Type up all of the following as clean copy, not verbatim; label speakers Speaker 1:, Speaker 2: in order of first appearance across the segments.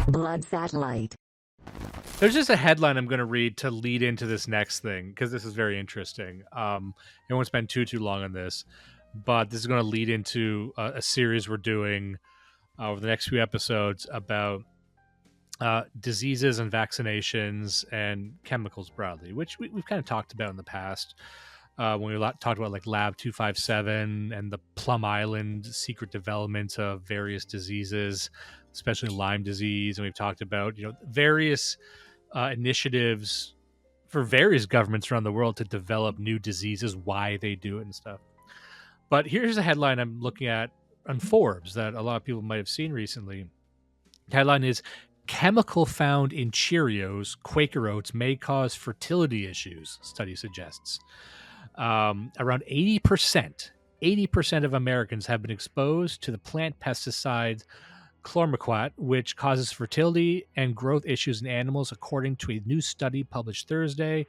Speaker 1: Blood satellite.
Speaker 2: There's just a headline I'm going to read to lead into this next thing, because this is very interesting. I won't spend too long on this, but this is going to lead into a series we're doing over the next few episodes about diseases and vaccinations and chemicals broadly, which we've kind of talked about in the past when we talked about like Lab 257 and the Plum Island secret development of various diseases, especially Lyme disease. And we've talked about, various initiatives for various governments around the world to develop new diseases, why they do it and stuff. But here's a headline I'm looking at on Forbes that a lot of people might have seen recently. The headline is, chemical found in Cheerios, Quaker Oats may cause fertility issues, study suggests. Around 80% of Americans have been exposed to the plant pesticide chlormequat, which causes fertility and growth issues in animals, according to a new study published Thursday.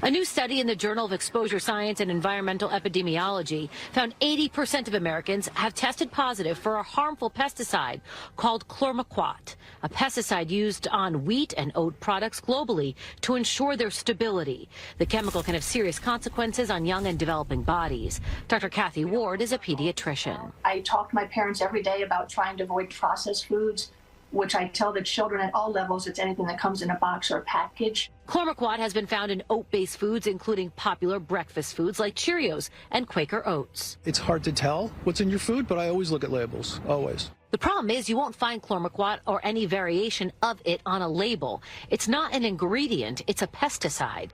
Speaker 3: A new study in the Journal of Exposure Science and Environmental Epidemiology found 80% of Americans have tested positive for a harmful pesticide called chlormequat, a pesticide used on wheat and oat products globally to ensure their stability. The chemical can have serious consequences on young and developing bodies. Dr. Kathy Ward is a pediatrician.
Speaker 4: I talk to my parents every day about trying to avoid processed foods, which I tell the children at all levels, it's anything that comes in a box or a package.
Speaker 3: Chlormequat has been found in oat-based foods, including popular breakfast foods like Cheerios and Quaker Oats.
Speaker 5: It's hard to tell what's in your food, but I always look at labels, always.
Speaker 3: The problem is you won't find chlormequat or any variation of it on a label. It's not an ingredient, it's a pesticide.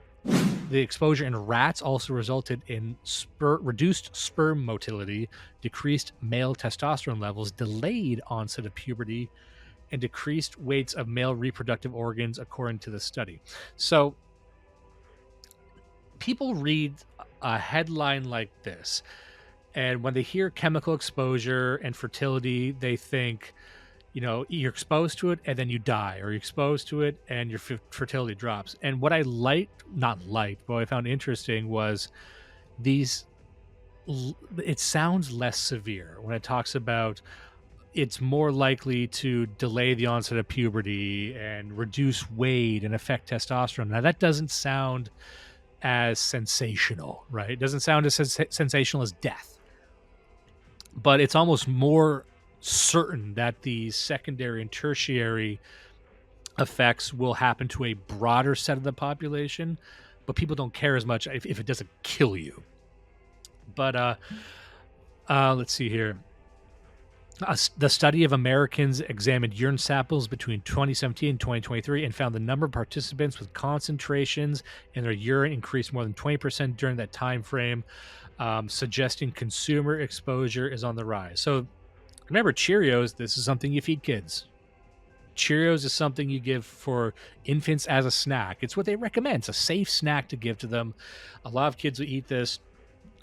Speaker 2: The exposure in rats also resulted in reduced sperm motility, decreased male testosterone levels, delayed onset of puberty, and decreased weights of male reproductive organs, according to the study. So people read a headline like this, and when they hear chemical exposure and fertility, they think, you're exposed to it and then you die, or you're exposed to it and your fertility drops. And what I what I found interesting was it sounds less severe when it talks about it's more likely to delay the onset of puberty and reduce weight and affect testosterone. Now, that doesn't sound as sensational, right? It doesn't sound as sensational as death. But it's almost more certain that these secondary and tertiary effects will happen to a broader set of the population, but people don't care as much if it doesn't kill you. But let's see here. The study of Americans examined urine samples between 2017 and 2023 and found the number of participants with concentrations in their urine increased more than 20% during that time frame, suggesting consumer exposure is on the rise. So remember, Cheerios, this is something you feed kids. Cheerios is something you give for infants as a snack. It's what they recommend. It's a safe snack to give to them. A lot of kids will eat this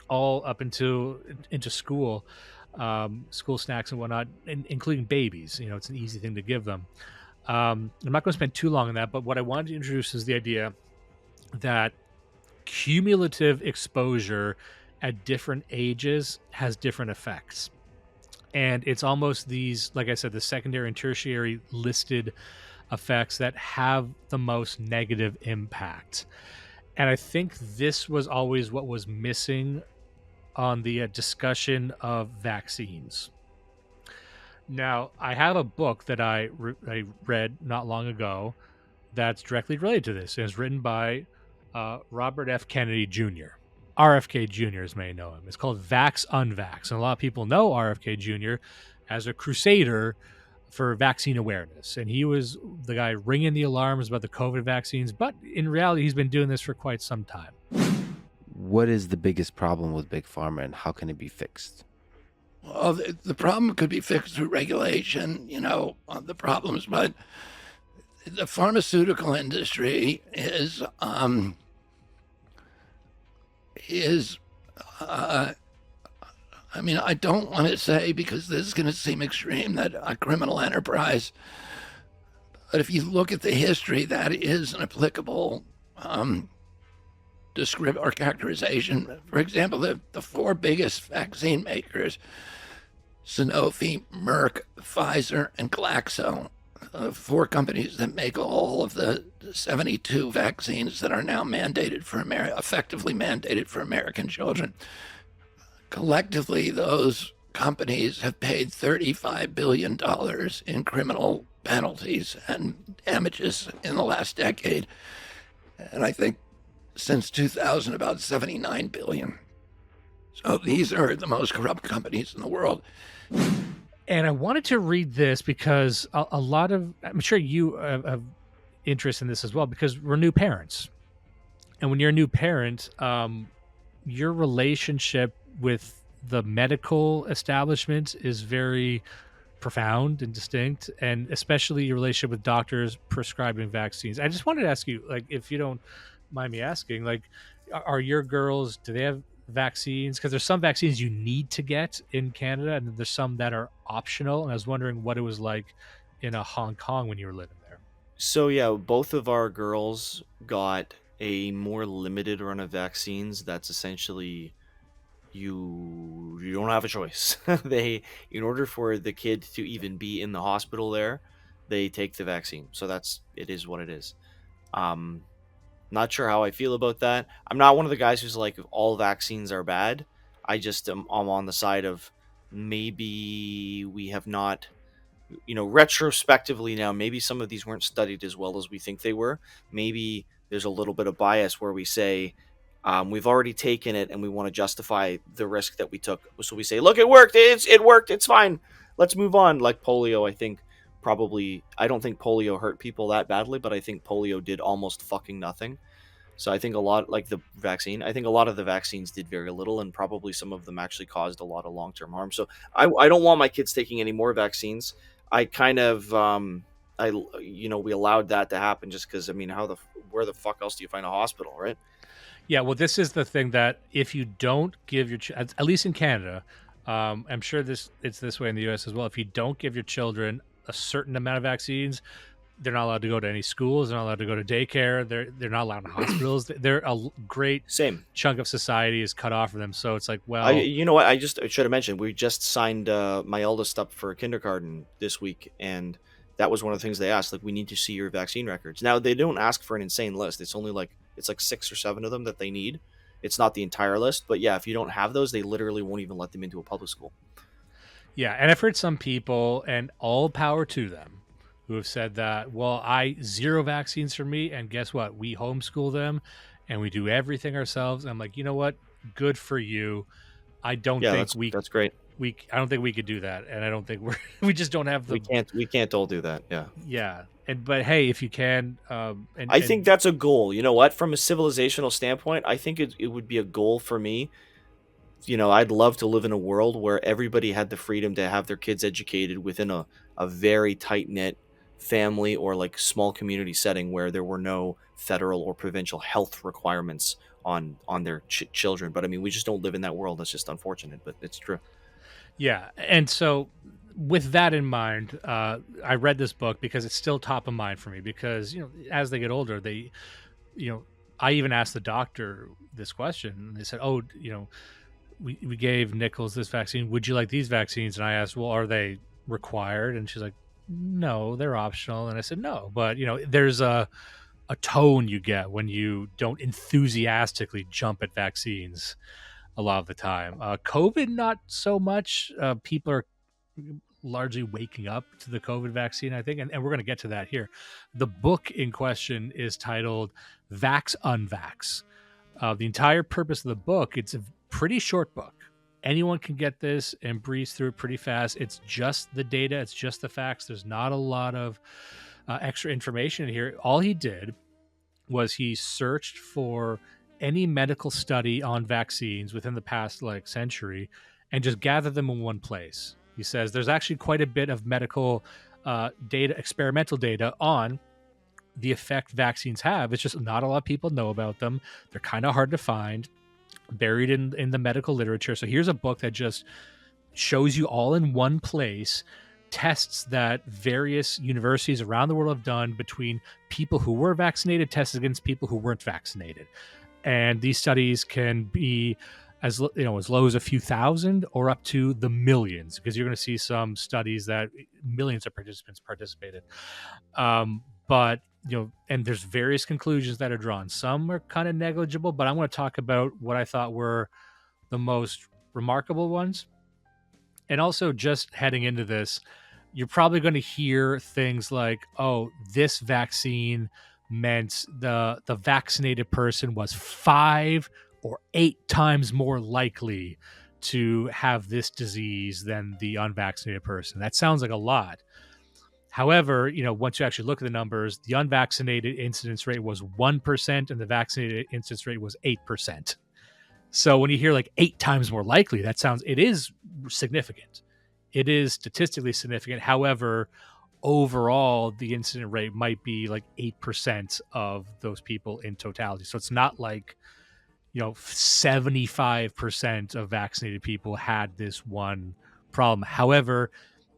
Speaker 2: all up into school. School snacks and whatnot, including babies. It's an easy thing to give them. I'm not going to spend too long on that, but what I wanted to introduce is the idea that cumulative exposure at different ages has different effects. And it's almost these, like I said, the secondary and tertiary listed effects that have the most negative impact. And I think this was always what was missing on the discussion of vaccines. Now, I have a book that I read not long ago that's directly related to this. It's written by Robert F. Kennedy Jr. RFK Jr., as many know him. It's called Vax-Unvax. And a lot of people know RFK Jr. as a crusader for vaccine awareness. And he was the guy ringing the alarms about the COVID vaccines. But in reality, he's been doing this for quite some time.
Speaker 6: What is the biggest problem with Big Pharma, and how can it be fixed?
Speaker 7: Well, the problem could be fixed through regulation, the problems, but the pharmaceutical industry is I don't want to say, because this is going to seem extreme, that a criminal enterprise, but if you look at the history, that is an applicable description or characterization. For example, the four biggest vaccine makers, Sanofi, Merck, Pfizer, and Glaxo, 4 companies that make all of the 72 vaccines that are now mandated for effectively mandated for American children. Collectively, those companies have paid $35 billion in criminal penalties and damages in the last decade. And I think since 2000, about 79 billion. So these are the most corrupt companies in the world.
Speaker 2: And I wanted to read this because a lot of, I'm sure you have interest in this as well, because we're new parents. And when you're a new parent, your relationship with the medical establishment is very profound and distinct, and especially your relationship with doctors prescribing vaccines. I just wanted to ask you, like, if you don't mind me asking, like, are your girls, do they have vaccines? Because there's some vaccines you need to get in Canada, and then there's some that are optional. And I was wondering what it was like in Hong Kong when you were living there.
Speaker 1: So yeah, both of our girls got a more limited run of vaccines. That's essentially you don't have a choice. They, in order for the kid to even be in the hospital there, they take the vaccine. So it is what it is. Not sure how I feel about that. I'm not one of the guys who's like all vaccines are bad. I just I'm on the side of maybe we have not, retrospectively now, maybe some of these weren't studied as well as we think they were. Maybe there's a little bit of bias where we say we've already taken it and we want to justify the risk that we took. So we say, look, it worked. It worked. It's fine. Let's move on. Like polio, I think I don't think polio hurt people that badly, but I think polio did almost fucking nothing. So I think a lot, like the vaccine, I think a lot of the vaccines did very little, and probably some of them actually caused a lot of long-term harm. So I don't want my kids taking any more vaccines. I kind of, we allowed that to happen just because, I mean, where the fuck else do you find a hospital, right?
Speaker 2: Yeah, well, this is the thing that if you don't give your, at least in Canada, I'm sure it's this way in the US as well. If you don't give your children a certain amount of vaccines, they're not allowed to go to any schools. They're not allowed to go to daycare. They're not allowed in hospitals. They're a great chunk of society is cut off from them. So it's like, well,
Speaker 1: you know what? I should have mentioned, we just signed my eldest up for kindergarten this week, and that was one of the things they asked. Like, we need to see your vaccine records. Now, they don't ask for an insane list. It's only like 6 or 7 of them that they need. It's not the entire list, but yeah, if you don't have those, they literally won't even let them into a public school.
Speaker 2: Yeah, and I've heard some people, and all power to them, who have said that, well, 0 vaccines for me, and guess what? We homeschool them, and we do everything ourselves. And I'm like, you know what? Good for you. I don't think
Speaker 1: that's great.
Speaker 2: I don't think we could do that, and I don't think we just don't have the.
Speaker 1: We can't all do that. Yeah.
Speaker 2: Yeah, but hey, if you can,
Speaker 1: I think that's a goal. You know what? From a civilizational standpoint, I think it would be a goal for me. I'd love to live in a world where everybody had the freedom to have their kids educated within a very tight-knit family or like small community setting where there were no federal or provincial health requirements on their children. But I mean, we just don't live in that world. That's just unfortunate, but it's true.
Speaker 2: Yeah. And so with that in mind, I read this book because it's still top of mind for me because, as they get older, I even asked the doctor this question and they said, oh, we gave Nichols this vaccine. Would you like these vaccines? And I asked, well, are they required? And she's like, no, they're optional. And I said, no, but there's a tone you get when you don't enthusiastically jump at vaccines a lot of the time. COVID, not so much. People are largely waking up to the COVID vaccine, I think, and we're going to get to that here. The book in question is titled Vax-Unvax. The entire purpose of the book, it's a pretty short book. Anyone can get this and breeze through it pretty fast. It's just the data. It's just the facts. There's not a lot of extra information in here. All he did was he searched for any medical study on vaccines within the past century and just gathered them in one place. He says there's actually quite a bit of medical data, experimental data on the effect vaccines have. It's just not a lot of people know about them. They're kind of hard to find, buried in the medical literature. So here's a book that just shows you all in one place tests that various universities around the world have done between people who were vaccinated, tested against people who weren't vaccinated. And these studies can be as low as a few thousand or up to the millions, because you're going to see some studies that millions of participants participated. But and there's various conclusions that are drawn. Some are kind of negligible, but I want to talk about what I thought were the most remarkable ones. And also, just heading into this, you're probably going to hear things like, oh, this vaccine meant the vaccinated person was 5 or 8 times more likely to have this disease than the unvaccinated person. That sounds like a lot. However, once you actually look at the numbers, the unvaccinated incidence rate was 1% and the vaccinated incidence rate was 8%. So when you hear like 8 times more likely, it is significant. It is statistically significant. However, overall, the incident rate might be like 8% of those people in totality. So it's not like, 75% of vaccinated people had this one problem. However,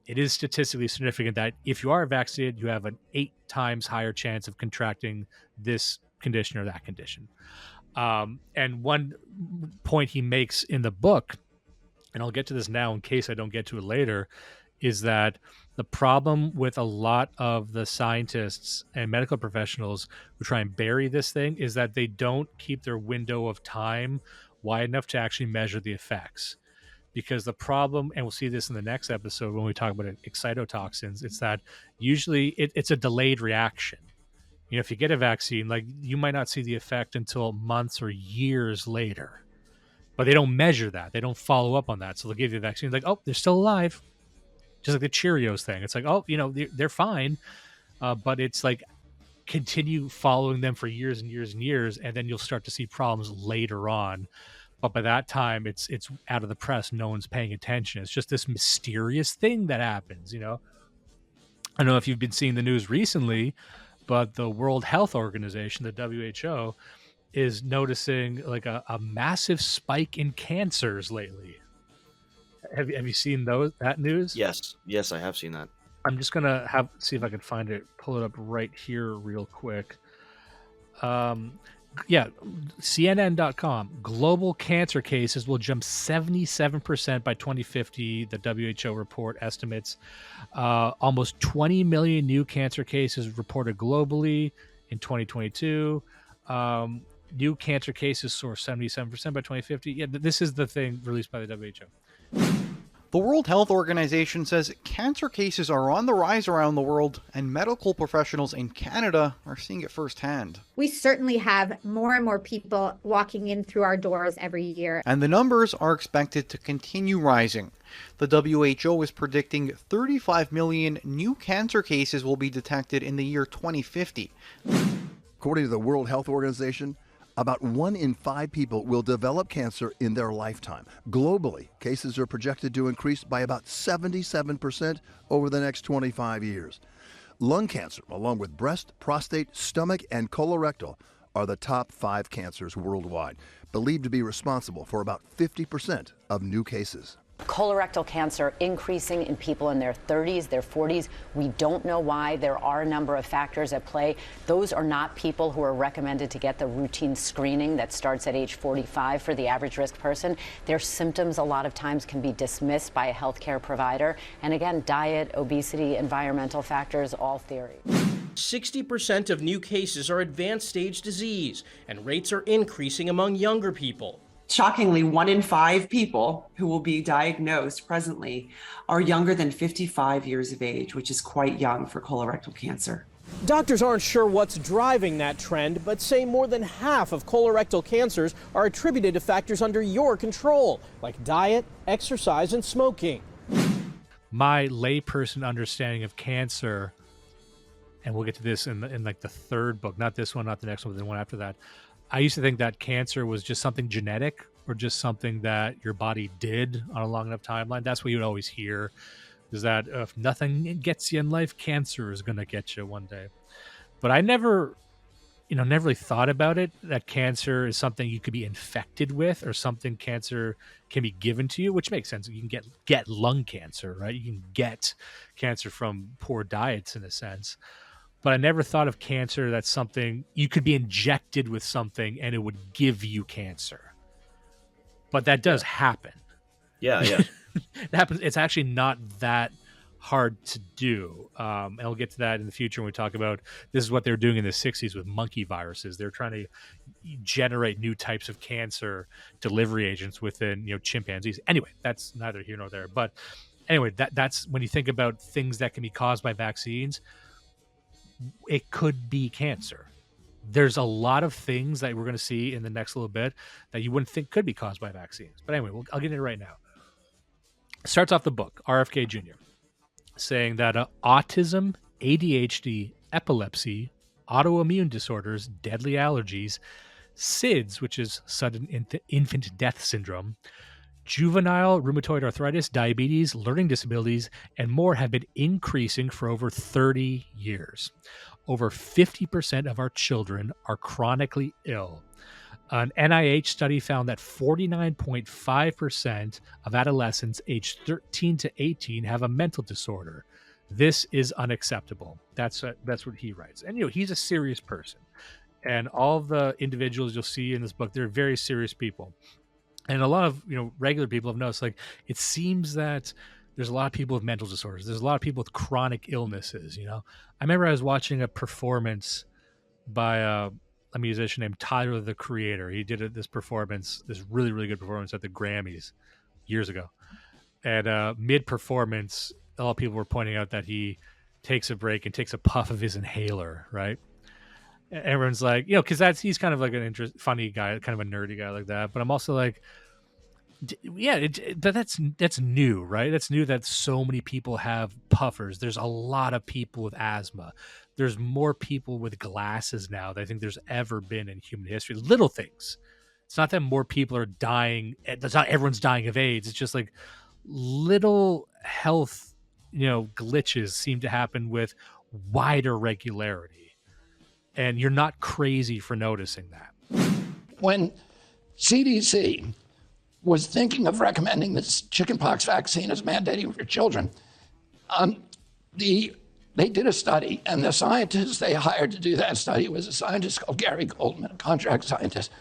Speaker 2: it is statistically significant that if you are vaccinated, you have an 8 times higher chance of contracting this condition or that condition. And one point he makes in the book, and I'll get to this now in case I don't get to it later, is that the problem with a lot of the scientists and medical professionals who try and bury this thing is that they don't keep their window of time wide enough to actually measure the effects. Because the problem, and we'll see this in the next episode when we talk about excitotoxins, it's that usually it's a delayed reaction. If you get a vaccine, like, you might not see the effect until months or years later, but they don't measure that. They don't follow up on that. So they'll give you a vaccine like, oh, they're still alive. Just like the Cheerios thing. It's like, oh, they're fine. But it's like, continue following them for years and years and years, and then you'll start to see problems later on. But by that time, it's out of the press. No one's paying attention. It's just this mysterious thing that happens, I don't know if you've been seeing the news recently, but the World Health Organization, the WHO, is noticing like a massive spike in cancers lately. Have you seen that news?
Speaker 1: Yes, I have seen that.
Speaker 2: I'm just gonna see if I can find it. Pull it up right here real quick. CNN.com. Global cancer cases will jump 77% by 2050. The WHO report estimates almost 20 million new cancer cases reported globally in 2022. New cancer cases soar 77% by 2050. Yeah, this is the thing released by the WHO.
Speaker 8: The World Health Organization says cancer cases are on the rise around the world, and medical professionals in Canada are seeing it firsthand.
Speaker 9: We certainly have more and more people walking in through our doors every year.
Speaker 8: And the numbers are expected to continue rising. The WHO is predicting 35 million new cancer cases will be detected in the year 2050.
Speaker 10: According to the World Health Organization, about 1 in 5 people will develop cancer in their lifetime. Globally, cases are projected to increase by about 77% over the next 25 years. Lung cancer, along with breast, prostate, stomach, and colorectal, are the top 5 cancers worldwide, believed to be responsible for about 50% of new cases.
Speaker 11: Colorectal cancer increasing in people in their 30s, their 40s. We don't know why. There are a number of factors at play. Those are not people who are recommended to get the routine screening that starts at age 45 for the average risk person. Their symptoms a lot of times can be dismissed by a healthcare provider. And again, diet, obesity, environmental factors, all theory.
Speaker 12: 60% of new cases are advanced stage disease, and rates are increasing among younger people.
Speaker 13: Shockingly, 1 in 5 people who will be diagnosed presently are younger than 55 years of age, which is quite young for colorectal cancer.
Speaker 14: Doctors aren't sure what's driving that trend, but say more than half of colorectal cancers are attributed to factors under your control, like diet, exercise, and smoking.
Speaker 2: My layperson understanding of cancer, and we'll get to this in like the third book, not this one, not the next one, but the one after that. I used to think that cancer was just something genetic or just something that your body did on a long enough timeline. That's what you would always hear, is that if nothing gets you in life, cancer is going to get you one day. But I never really thought about it, that cancer is something you could be infected with or something cancer can be given to you, which makes sense. You can get lung cancer, right? You can get cancer from poor diets in a sense. But I never thought of cancer that's something you could be injected with something and it would give you cancer. but that does happen.
Speaker 1: Yeah, yeah.
Speaker 2: It happens. It's actually not that hard to do. And we'll get to that in the future when we talk about this is what they were doing in the 60s with monkey viruses. They're trying to generate new types of cancer delivery agents within, chimpanzees. Anyway, that's neither here nor there. But anyway, that's when you think about things that can be caused by vaccines, it could be cancer. There's a lot of things that we're going to see in the next little bit that you wouldn't think could be caused by vaccines. But anyway, I'll get into it right now. Starts off the book, RFK Jr., saying that autism, ADHD, epilepsy, autoimmune disorders, deadly allergies, SIDS, which is sudden infant death syndrome, juvenile rheumatoid arthritis, diabetes, learning disabilities, and more have been increasing for over 30 years. Over 50% of our children are chronically ill. An NIH study found that 49.5% of adolescents aged 13 to 18 have a mental disorder. This is unacceptable. That's what he writes. And, he's a serious person. And all of the individuals you'll see in this book, they're very serious people. And a lot of, regular people have noticed, it seems that there's a lot of people with mental disorders. There's a lot of people with chronic illnesses, I remember I was watching a performance by a musician named Tyler, the Creator. He did this performance, this really, really good performance at the Grammys years ago. And mid-performance, a lot of people were pointing out that he takes a break and takes a puff of his inhaler, right? Everyone's like, because he's kind of like funny guy, kind of a nerdy guy like that. But I'm also like, yeah, but that's new, right? That's new that so many people have puffers. There's a lot of people with asthma. There's more people with glasses now than I think there's ever been in human history. Little things. It's not that more people are dying. It's not everyone's dying of AIDS. It's just like little health, glitches seem to happen with wider regularity. And you're not crazy for noticing that.
Speaker 7: When CDC was thinking of recommending this chickenpox vaccine as mandating for children, they did a study, and the scientist they hired to do that study was a scientist called Gary Goldman, a contract scientist.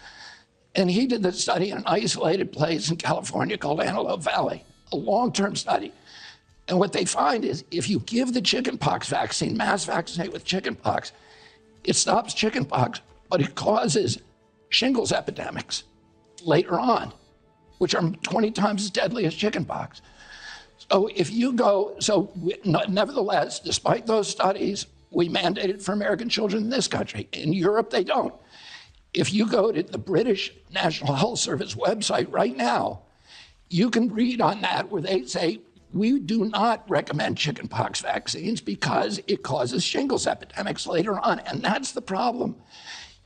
Speaker 7: And he did the study in an isolated place in California called Antelope Valley, a long-term study. And what they find is if you give the chickenpox vaccine, mass vaccinate with chickenpox, it stops chickenpox, but it causes shingles epidemics later on, which are 20 times as deadly as chickenpox. So nevertheless, despite those studies, we mandated for American children in this country. In Europe, they don't. If you go to the British National Health Service website right now, you can read on that where they say, we do not recommend chickenpox vaccines because it causes shingles epidemics later on. And that's the problem.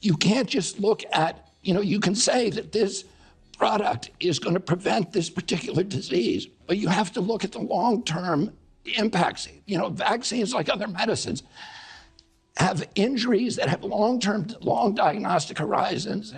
Speaker 7: You can't just look at, you can say that this product is going to prevent this particular disease, but you have to look at the long-term impacts. Vaccines, like other medicines, have injuries that have long diagnostic horizons.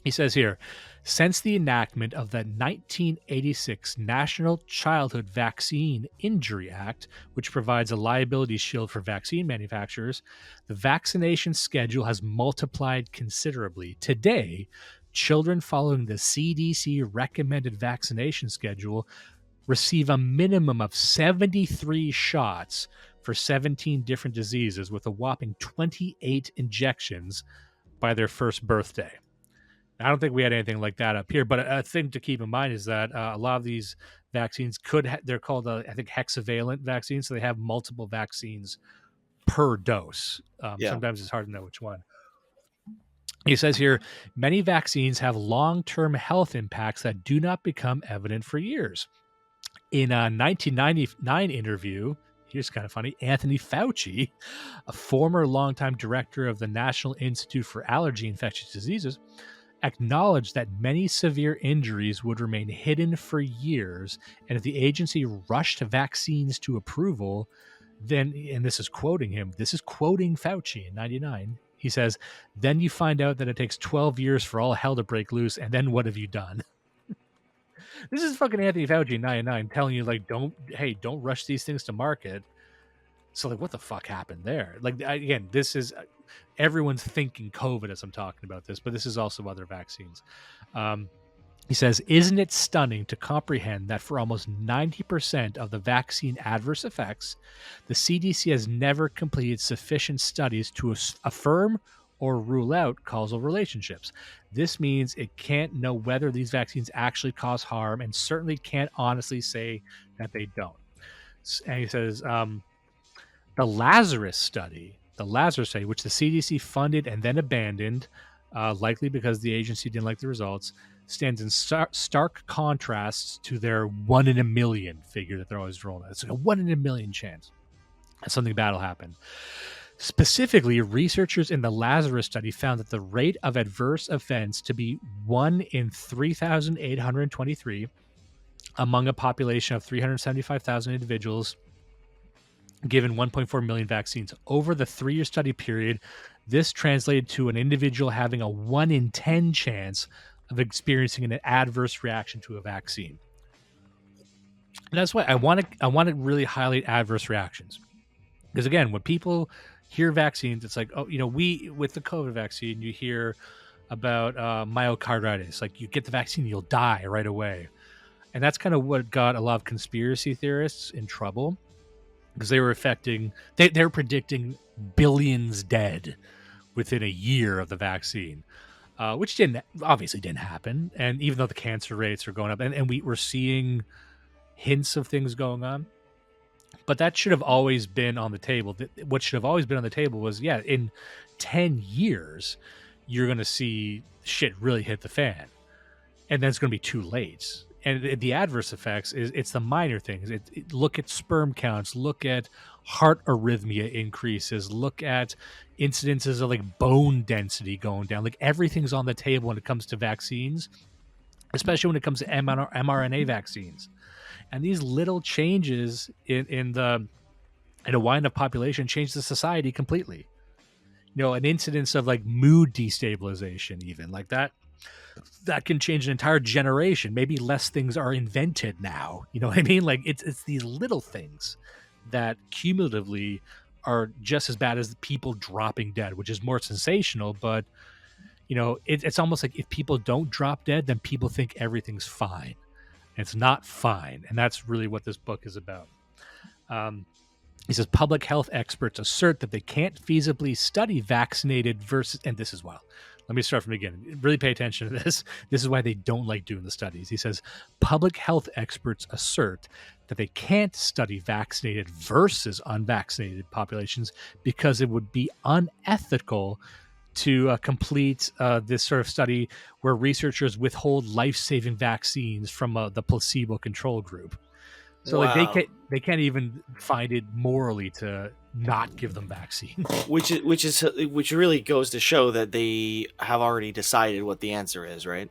Speaker 2: He says here, since the enactment of the 1986 National Childhood Vaccine Injury Act, which provides a liability shield for vaccine manufacturers, the vaccination schedule has multiplied considerably. Today, children following the CDC recommended vaccination schedule receive a minimum of 73 shots for 17 different diseases with a whopping 28 injections by their first birthday. I don't think we had anything like that up here, but a thing to keep in mind is that a lot of these vaccines they're called, I think, hexavalent vaccines, so they have multiple vaccines per dose. Sometimes it's hard to know which one. He says here, many vaccines have long-term health impacts that do not become evident for years. In a 1999 interview, here's kind of funny, Anthony Fauci, a former longtime director of the National Institute for Allergy and Infectious Diseases, acknowledged that many severe injuries would remain hidden for years, and if the agency rushed vaccines to approval, then, and this is quoting him, this is quoting Fauci in 99, he says, then you find out that it takes 12 years for all hell to break loose, and then what have you done? This is fucking Anthony Fauci in 99 telling you, don't rush these things to market. So, what the fuck happened there? Again, this is, everyone's thinking COVID as I'm talking about this, but this is also other vaccines. He says, isn't it stunning to comprehend that for almost 90% of the vaccine adverse effects, the CDC has never completed sufficient studies to affirm or rule out causal relationships. This means it can't know whether these vaccines actually cause harm and certainly can't honestly say that they don't. And he says, the Lazarus study, which the CDC funded and then abandoned, likely because the agency didn't like the results, stands in stark contrast to their 1 in a million figure that they're always rolling at. It's like a 1 in a million chance that something bad will happen. Specifically, researchers in the Lazarus study found that the rate of adverse events to be 1 in 3,823 among a population of 375,000 individuals given 1.4 million vaccines. Over the 3-year study period, this translated to an individual having a 1 in 10 chance of experiencing an adverse reaction to a vaccine. And that's why I want to really highlight adverse reactions. Because again, when people hear vaccines, it's like, oh, we, with the COVID vaccine, you hear about myocarditis. Like, you get the vaccine, you'll die right away. And that's kind of what got a lot of conspiracy theorists in trouble, because they were predicting billions dead within a year of the vaccine, which obviously didn't happen. And even though the cancer rates are going up, and we're seeing hints of things going on, but that should have always been on the table. What should have always been on the table was, in 10 years, you're going to see shit really hit the fan, and then it's going to be too late. And the adverse effects it's the minor things. Look at sperm counts, look at heart arrhythmia increases, look at incidences of like bone density going down. Like, everything's on the table when it comes to vaccines, especially when it comes to mRNA vaccines. And these little changes in a wind-up population change the society completely. An incidence of like mood destabilization, even like that can change an entire generation. Maybe less things are invented now. You know what I mean? Like, it's these little things that cumulatively are just as bad as the people dropping dead, which is more sensational. But it's almost like if people don't drop dead, then people think everything's fine. It's not fine, and that's really what this book is about. He says public health experts assert that they can't feasibly study vaccinated versus, and this is wild. Let me start from the beginning. Really pay attention to this. This is why they don't like doing the studies. He says public health experts assert that they can't study vaccinated versus unvaccinated populations because it would be unethical to complete this sort of study where researchers withhold life-saving vaccines from the placebo control group. So
Speaker 1: Wow.
Speaker 2: like they can't even find it morally to not give them vaccines.
Speaker 1: Which really goes to show that they have already decided what the answer is, right?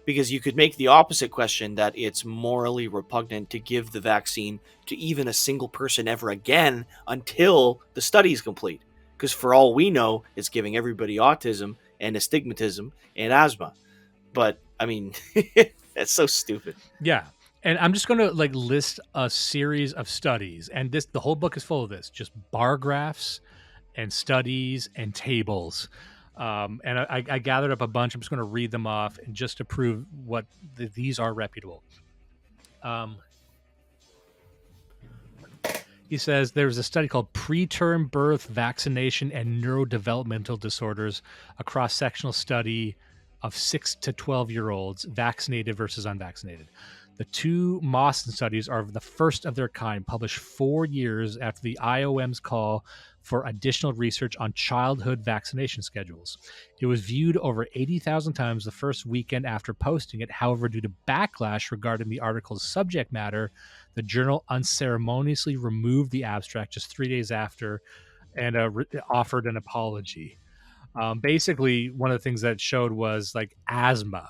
Speaker 1: Because you could make the opposite question, that it's morally repugnant to give the vaccine to even a single person ever again until the study is complete. Because for all we know, it's giving everybody autism and astigmatism and asthma. But I mean, that's so stupid.
Speaker 2: Yeah. And I'm just going to like list a series of studies, and the whole book is full of this, just bar graphs and studies and tables. And I gathered up a bunch. I'm just going to read them off, and just to prove what these are reputable. He says there's a study called Preterm Birth Vaccination and Neurodevelopmental Disorders, a cross-sectional study of 6 to 12-year-olds, vaccinated versus unvaccinated. The two Mawson studies are the first of their kind, published 4 years after the IOM's call for additional research on childhood vaccination schedules. It was viewed over 80,000 times the first weekend after posting it. However, due to backlash regarding the article's subject matter, the journal unceremoniously removed the abstract just 3 days after and offered an apology. Basically, one of the things that it showed was like asthma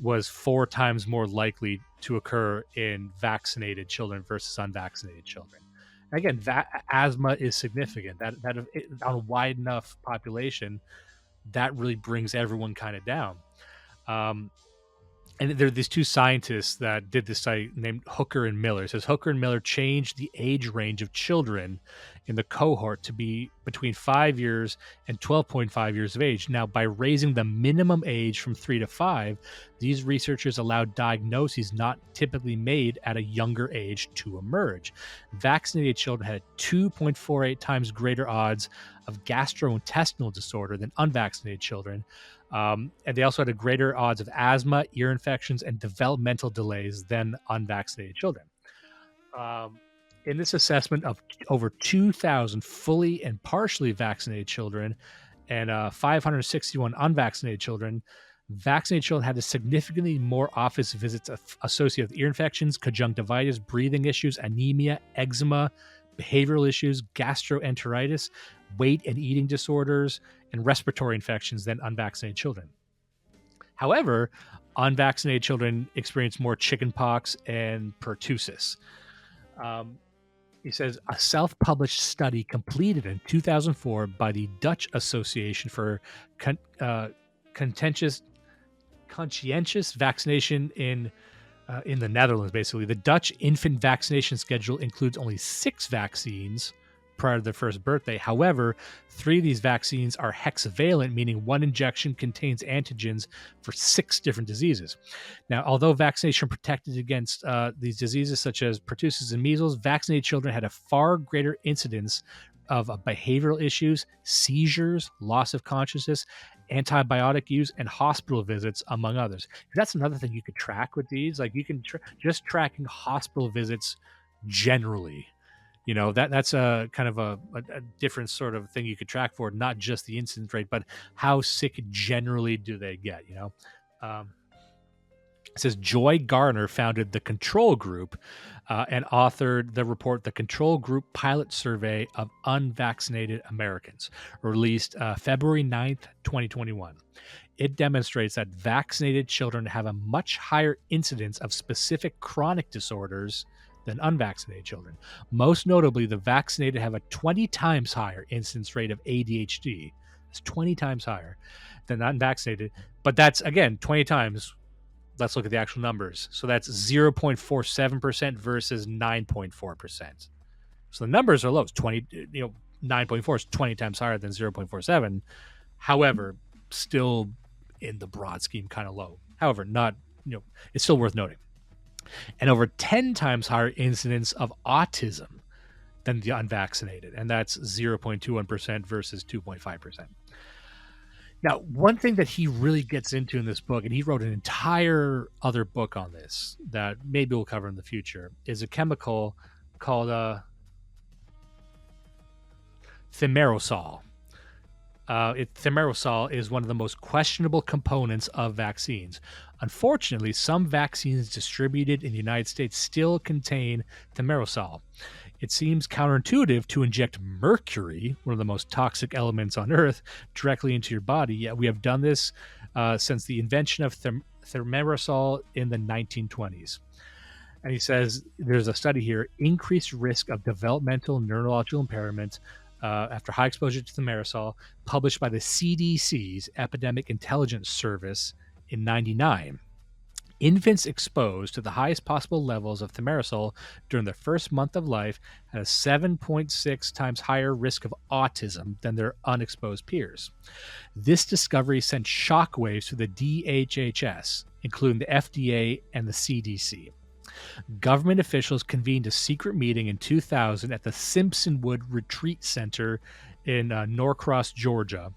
Speaker 2: was 4 times more likely to occur in vaccinated children versus unvaccinated children. Again, asthma is significant. That on a wide enough population, that really brings everyone kind of down. and there are these two scientists that did this study named Hooker and Miller. It says Hooker and Miller changed the age range of children in the cohort to be between 5 years and 12.5 years of age. Now, by raising the minimum age from 3 to 5, these researchers allowed diagnoses not typically made at a younger age to emerge. Vaccinated children had 2.48 times greater odds of gastrointestinal disorder than unvaccinated children. And they also had a greater odds of asthma, ear infections, and developmental delays than unvaccinated children. In this assessment of over 2,000 fully and partially vaccinated children and 561 unvaccinated children, vaccinated children had a significantly more office visits associated with ear infections, conjunctivitis, breathing issues, anemia, eczema, behavioral issues, gastroenteritis, weight and eating disorders, and respiratory infections than unvaccinated children. However, unvaccinated children experience more chickenpox and pertussis. He says a self-published study completed in 2004 by the Dutch Association for Conscientious Vaccination in the Netherlands, basically. The Dutch infant vaccination schedule includes only 6 vaccines prior to their first birthday. However, 3 of these vaccines are hexavalent, meaning one injection contains antigens for 6 different diseases. Now, although vaccination protected against these diseases such as pertussis and measles, vaccinated children had a far greater incidence of behavioral issues, seizures, loss of consciousness, antibiotic use, and hospital visits, among others. That's another thing you could track with these. Like you can just tracking hospital visits generally. You know, that's a kind of a different sort of thing you could track for, not just the incidence rate, but how sick generally do they get, you know? It says Joy Garner founded the control group and authored the report, The Control Group Pilot Survey of Unvaccinated Americans, released February 9th, 2021. It demonstrates that vaccinated children have a much higher incidence of specific chronic disorders than unvaccinated children. Most notably, the vaccinated have a 20 times higher incidence rate of ADHD. It's 20 times higher than unvaccinated. But that's, again, 20 times. Let's look at the actual numbers. So that's 0.47% versus 9.4%. So the numbers are low. It's 20, 9.4 is 20 times higher than 0.47. However, still in the broad scheme, kind of low. However, not, it's still worth noting. And over 10 times higher incidence of autism than the unvaccinated. And that's 0.21% versus 2.5%. Now, one thing that he really gets into in this book, and he wrote an entire other book on this that maybe we'll cover in the future, is a chemical called thimerosal. Thimerosal is one of the most questionable components of vaccines. Unfortunately, some vaccines distributed in the United States still contain thimerosal. It seems counterintuitive to inject mercury, one of the most toxic elements on Earth, directly into your body. Yet we have done this since the invention of thimerosal in the 1920s. And he says there's a study here, increased risk of developmental neurological impairment after high exposure to thimerosal, published by the CDC's Epidemic Intelligence Service in 1999. Infants exposed to the highest possible levels of thimerosal during their first month of life had a 7.6 times higher risk of autism than their unexposed peers. This discovery sent shockwaves through the DHHS, including the FDA and the CDC. Government officials convened a secret meeting in 2000 at the Simpsonwood Retreat Center in Norcross, Georgia.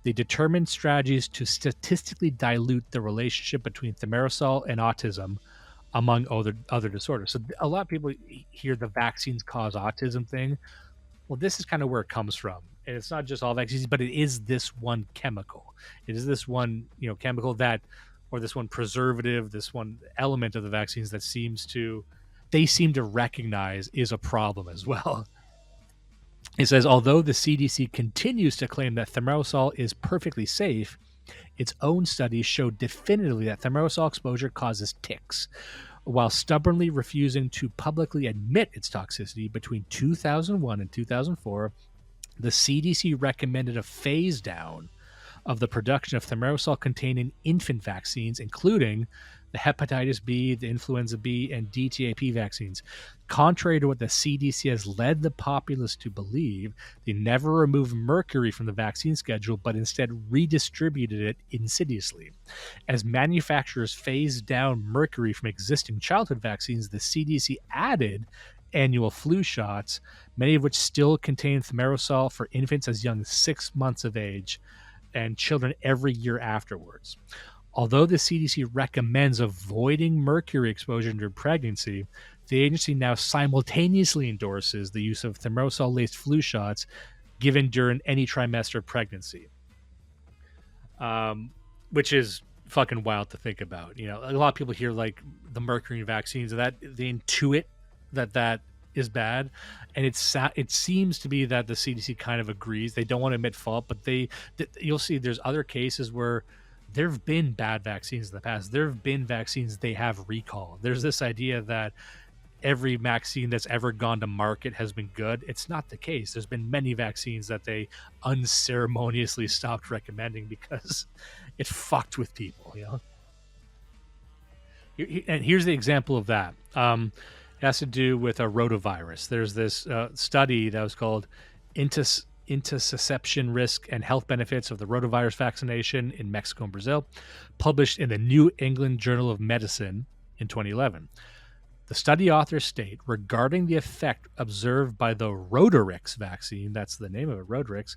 Speaker 2: They determined strategies to statistically dilute the relationship between thimerosal and autism, among other disorders. So a lot of people hear the vaccines cause autism thing. Well, this is kind of where it comes from. And it's not just all vaccines, but it is this one chemical. It is this one, chemical that, or this one preservative, this one element of the vaccines that they seem to recognize is a problem as well. It says, although the CDC continues to claim that thimerosal is perfectly safe, its own studies show definitively that thimerosal exposure causes tics. While stubbornly refusing to publicly admit its toxicity between 2001 and 2004, the CDC recommended a phase down of the production of thimerosal-containing infant vaccines, including the hepatitis B, the influenza B, and DTaP vaccines. Contrary to what the CDC has led the populace to believe, they never removed mercury from the vaccine schedule, but instead redistributed it insidiously. As manufacturers phased down mercury from existing childhood vaccines, the CDC added annual flu shots, many of which still contain thimerosal for infants as young as 6 months of age and children every year afterwards. Although the CDC recommends avoiding mercury exposure during pregnancy, the agency now simultaneously endorses the use of thimerosal-laced flu shots given during any trimester of pregnancy, which is fucking wild to think about. You know, a lot of people hear like the mercury vaccines, and that they intuit that is bad, and it seems to be that the CDC kind of agrees. They don't want to admit fault, but you'll see there's other cases where there have been bad vaccines in the past. There have been vaccines they have recalled. There's this idea that every vaccine that's ever gone to market has been good. It's not the case. There's been many vaccines that they unceremoniously stopped recommending because it fucked with people, you know? And here's the example of that. It has to do with a rotavirus. There's this study that was called Intussusception Risk and Health Benefits of the Rotavirus Vaccination in Mexico and Brazil, published in the New England Journal of Medicine in 2011. The study authors state, regarding the effect observed by the Rotarix vaccine, that's the name of it, Rotarix,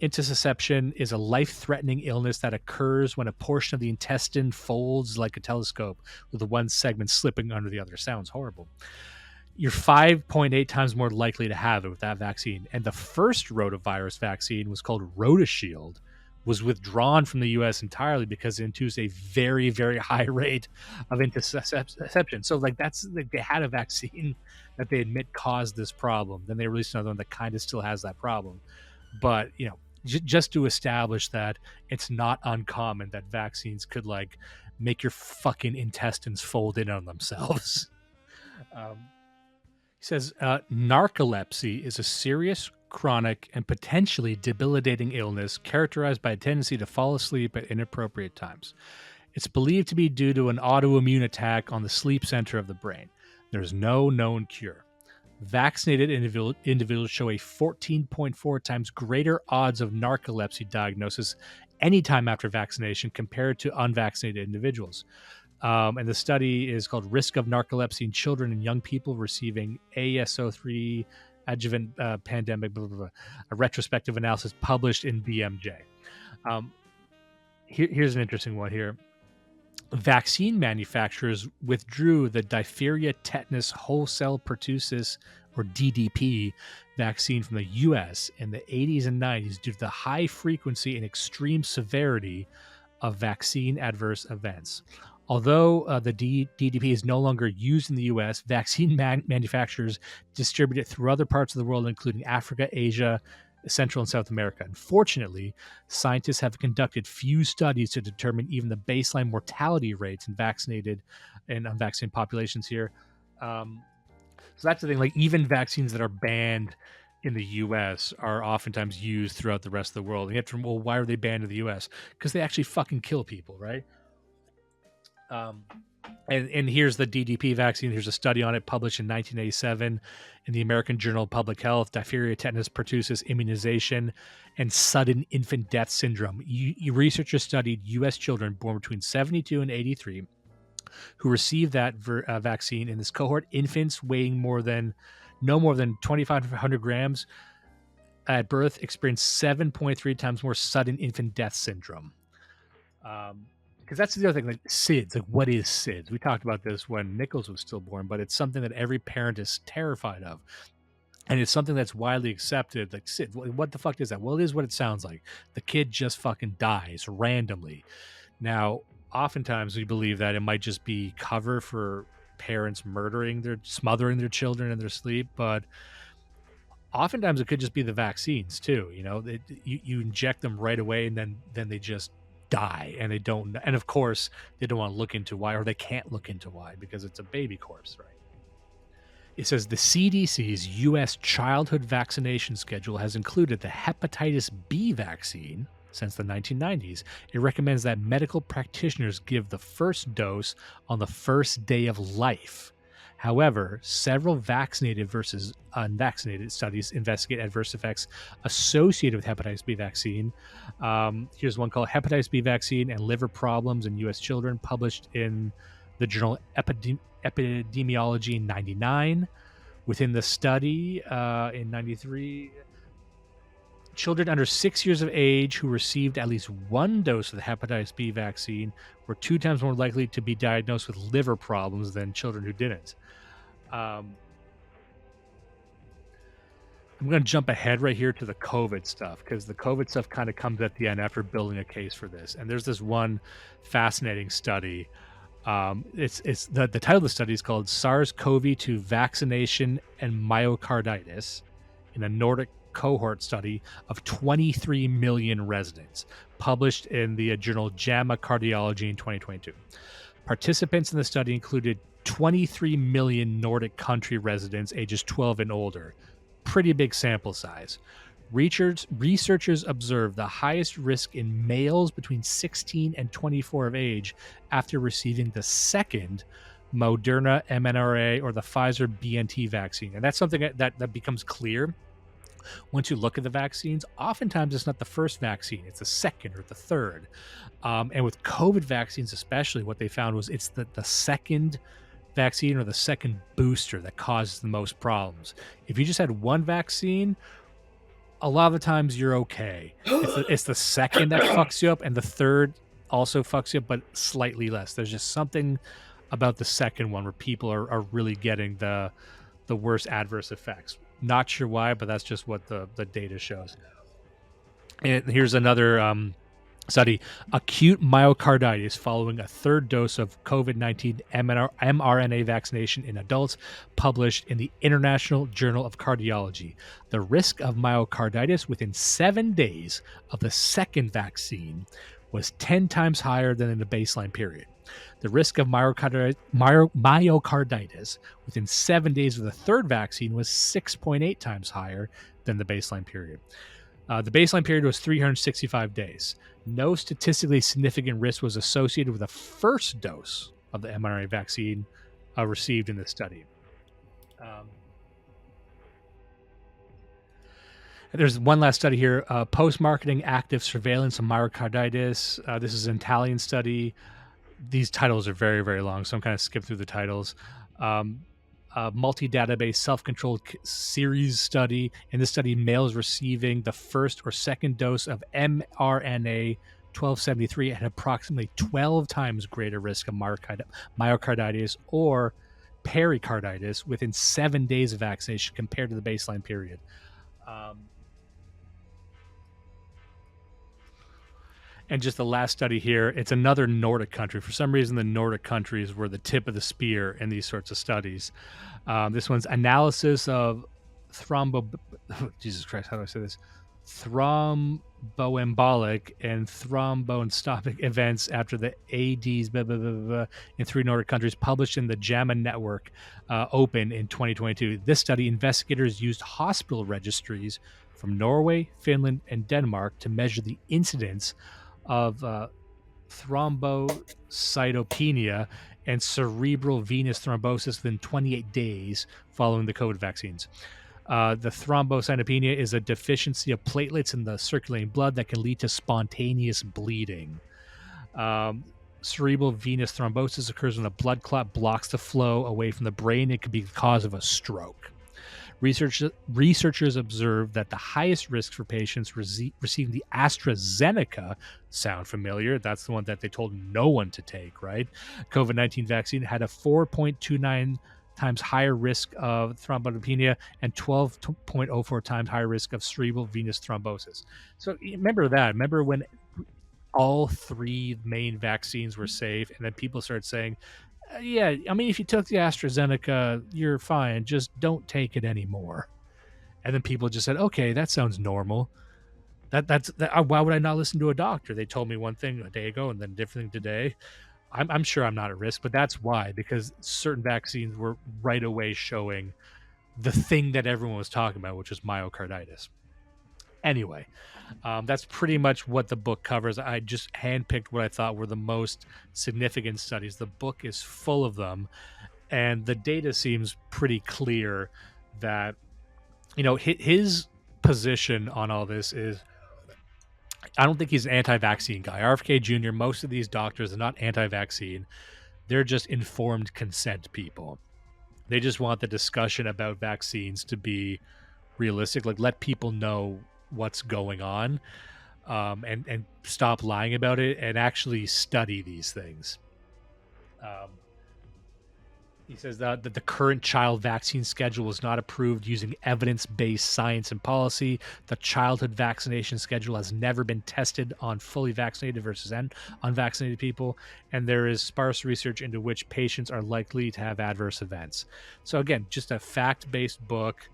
Speaker 2: intussusception is a life-threatening illness that occurs when a portion of the intestine folds like a telescope, with one segment slipping under the other. Sounds horrible. You're 5.8 times more likely to have it with that vaccine. And the first rotavirus vaccine was called RotaShield, was withdrawn from the U.S. entirely because it induced a very, very high rate of intussusception. So, like, that's like they had a vaccine that they admit caused this problem. Then they released another one that kind of still has that problem. But, you know, just to establish that it's not uncommon that vaccines could, like, make your fucking intestines fold in on themselves. He says, narcolepsy is a serious, chronic, and potentially debilitating illness characterized by a tendency to fall asleep at inappropriate times. It's believed to be due to an autoimmune attack on the sleep center of the brain. There's no known cure. Vaccinated individuals show a 14.4 times greater odds of narcolepsy diagnosis anytime after vaccination compared to unvaccinated individuals. And the study is called Risk of Narcolepsy in Children and Young People Receiving ASO3 Adjuvant Pandemic, blah, blah, blah, a retrospective analysis published in BMJ. Here's an interesting one here. Vaccine manufacturers withdrew the diphtheria, tetanus, whole cell pertussis, or DDP vaccine from the U.S. in the 80s and 90s due to the high frequency and extreme severity of vaccine adverse events. Although the DDP is no longer used in the U.S., vaccine manufacturers distribute it through other parts of the world, including Africa, Asia, Central and South America. Unfortunately, scientists have conducted few studies to determine even the baseline mortality rates in vaccinated and unvaccinated populations here. So that's the thing. Like, even vaccines that are banned in the U.S. are oftentimes used throughout the rest of the world. And you have to, well, why are they banned in the U.S.? Because they actually fucking kill people, right? And here's the DDP vaccine. Here's a study on it published in 1987 in the American Journal of Public Health: Diphtheria, Tetanus, Pertussis, Immunization, and Sudden Infant Death Syndrome. Researchers studied U.S. children born between 72 and 83 who received that vaccine. In this cohort, infants weighing no more than 2,500 grams at birth experienced 7.3 times more sudden infant death syndrome. Because that's the other thing, like SIDS. Like, what is SIDS? We talked about this when Nichols was stillborn, but it's something that every parent is terrified of. And it's something that's widely accepted. Like, SIDS, what the fuck is that? Well, it is what it sounds like. The kid just fucking dies randomly. Now, oftentimes we believe that it might just be cover for parents smothering their children in their sleep, but oftentimes it could just be the vaccines too. You know, you inject them right away, and then they just die, and they don't. And of course, they don't want to look into why, or they can't look into why, because it's a baby corpse, right? It says the CDC's U.S. childhood vaccination schedule has included the hepatitis B vaccine, since the 1990s. It recommends that medical practitioners give the first dose on the first day of life. However, several vaccinated versus unvaccinated studies investigate adverse effects associated with hepatitis B vaccine. Here's one called Hepatitis B Vaccine and Liver Problems in U.S. Children, published in the journal Epidemiology in 99. Within the study in 93, children under 6 years of age who received at least one dose of the hepatitis B vaccine were 2 times more likely to be diagnosed with liver problems than children who didn't. I'm going to jump ahead right here to the COVID stuff, because the COVID stuff kind of comes at the end after building a case for this. And there's this one fascinating study. It's the title of the study is called SARS-CoV-2 Vaccination and Myocarditis in a Nordic cohort study of 23 million residents, published in the journal JAMA Cardiology in 2022. Participants in the study included 23 million Nordic country residents ages 12 and older. Pretty big sample size. Researchers observed the highest risk in males between 16 and 24 of age after receiving the second Moderna mRNA or the Pfizer BNT vaccine. And that's something that becomes clear once you look at the vaccines. Oftentimes it's not the first vaccine, it's the second or the third. And with COVID vaccines especially, what they found was it's the second vaccine or the second booster that causes the most problems. If you just had one vaccine, a lot of the times you're okay. It's the second that fucks you up, and the third also fucks you up, but slightly less. There's just something about the second one where people are really getting the worst adverse effects. Not sure why, but that's just what the data shows. And here's another study: acute myocarditis following a third dose of COVID-19 mRNA vaccination in adults, published in the International Journal of Cardiology. The risk of myocarditis within 7 days of the second vaccine was 10 times higher than in the baseline period. The risk of myocarditis within 7 days of the third vaccine was 6.8 times higher than the baseline period. The baseline period was 365 days. No statistically significant risk was associated with the first dose of the mRNA vaccine received in the study. There's one last study here, post-marketing active surveillance of myocarditis. This is an Italian study. These titles are very, very long, so I'm kind of skip through the titles. Multi-database self-controlled series study. In this study, males receiving the first or second dose of mRNA 1273 had approximately 12 times greater risk of myocarditis or pericarditis within 7 days of vaccination compared to the baseline period. And just the last study here, it's another Nordic country. For some reason, the Nordic countries were the tip of the spear in these sorts of studies. This one's analysis of Jesus Christ, how do I say this? Thromboembolic and thrombostopic events after the ADs in 3 Nordic countries, published in the JAMA Network Open in 2022. This study, investigators used hospital registries from Norway, Finland, and Denmark to measure the incidence of thrombocytopenia and cerebral venous thrombosis within 28 days following the COVID vaccines. The thrombocytopenia is a deficiency of platelets in the circulating blood that can lead to spontaneous bleeding. Cerebral venous thrombosis occurs when a blood clot blocks the flow away from the brain. It could be the cause of a stroke. Researchers observed that the highest risk for patients receiving the AstraZeneca, sound familiar? That's the one that they told no one to take, right? COVID-19 vaccine had a 4.29 times higher risk of thrombocytopenia and 12.04 times higher risk of cerebral venous thrombosis. So remember that. Remember when all 3 main vaccines were safe, and then people started saying, yeah, I mean, if you took the AstraZeneca, you're fine. Just don't take it anymore. And then people just said, okay, that sounds normal. That's why would I not listen to a doctor? They told me one thing a day ago and then a different thing today. I'm sure I'm not at risk, but that's why, because certain vaccines were right away showing the thing that everyone was talking about, which was myocarditis. Anyway, that's pretty much what the book covers. I just handpicked what I thought were the most significant studies. The book is full of them, and the data seems pretty clear that, his position on all this is, I don't think he's an anti-vaccine guy. RFK Jr., most of these doctors are not anti-vaccine. They're just informed consent people. They just want the discussion about vaccines to be realistic, like let people know what's going on, and stop lying about it and actually study these things. He says that the current child vaccine schedule was not approved using evidence-based science and policy. The childhood vaccination schedule has never been tested on fully vaccinated versus unvaccinated people, and there is sparse research into which patients are likely to have adverse events. So again, just a fact-based book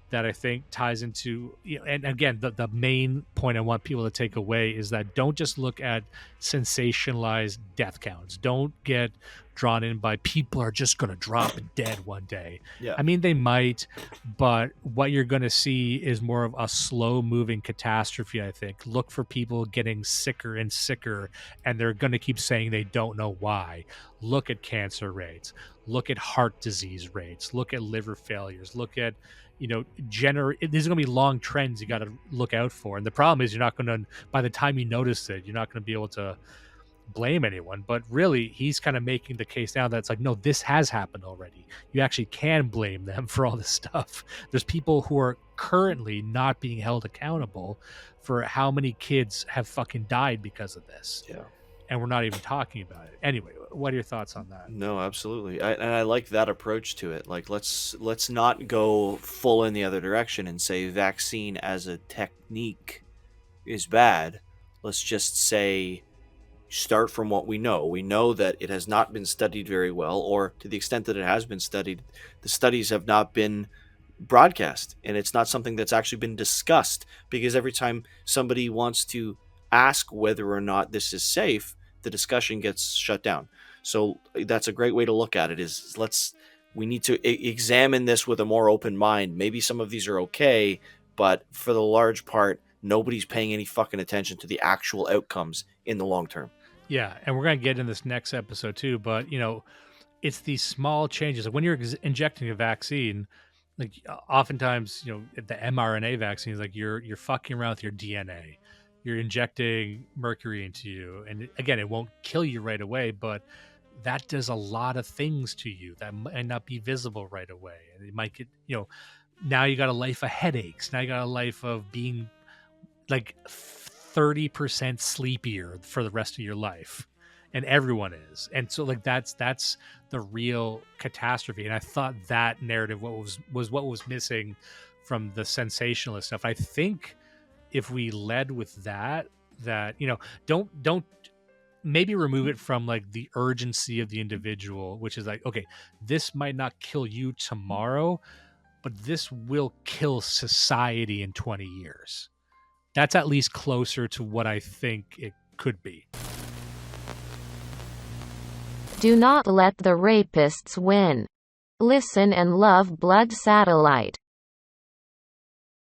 Speaker 2: that I think ties into, and again, the main point I want people to take away is that don't just look at sensationalized death counts. Don't get drawn in by people are just going to drop dead one day.
Speaker 1: Yeah.
Speaker 2: I mean, they might, but what you're going to see is more of a slow moving catastrophe, I think. Look for people getting sicker and sicker, and they're going to keep saying they don't know why. Look at cancer rates. Look at heart disease rates. Look at liver failures. Look at, these are going to be long trends you got to look out for. And the problem is you're not going to, by the time you notice it, you're not going to be able to blame anyone. But really, he's kind of making the case now that it's like, no, this has happened already. You actually can blame them for all this stuff. There's people who are currently not being held accountable for how many kids have fucking died because of this.
Speaker 1: Yeah.
Speaker 2: And we're not even talking about it. Anyway, what are your thoughts on that?
Speaker 1: No, absolutely. I like that approach to it. Like, let's not go full in the other direction and say vaccine as a technique is bad. Let's just say, start from what we know. We know that it has not been studied very well, or to the extent that it has been studied, the studies have not been broadcast, and it's not something that's actually been discussed, because every time somebody wants to ask whether or not this is safe, the discussion gets shut down. So that's a great way to look at it, is we need to examine this with a more open mind. Maybe some of these are okay, but for the large part, nobody's paying any fucking attention to the actual outcomes in the long term.
Speaker 2: Yeah, and we're going to get in this next episode too, but it's these small changes. Like when you're injecting a vaccine, like oftentimes, the mRNA vaccines, like you're fucking around with your DNA. You're injecting mercury into you, and again, it won't kill you right away, but that does a lot of things to you that might not be visible right away. And it might get, now you got a life of headaches. Now you got a life of being like 30% sleepier for the rest of your life, and everyone is. And so like that's the real catastrophe. And I thought that narrative was what was missing from the sensationalist stuff. I think if we led with that don't maybe remove it from like the urgency of the individual, which is like, okay, this might not kill you tomorrow, but this will kill society in 20 years. That's at least closer to what I think it could be.
Speaker 15: Do not let the rapists win. Listen and love Blood Satellite.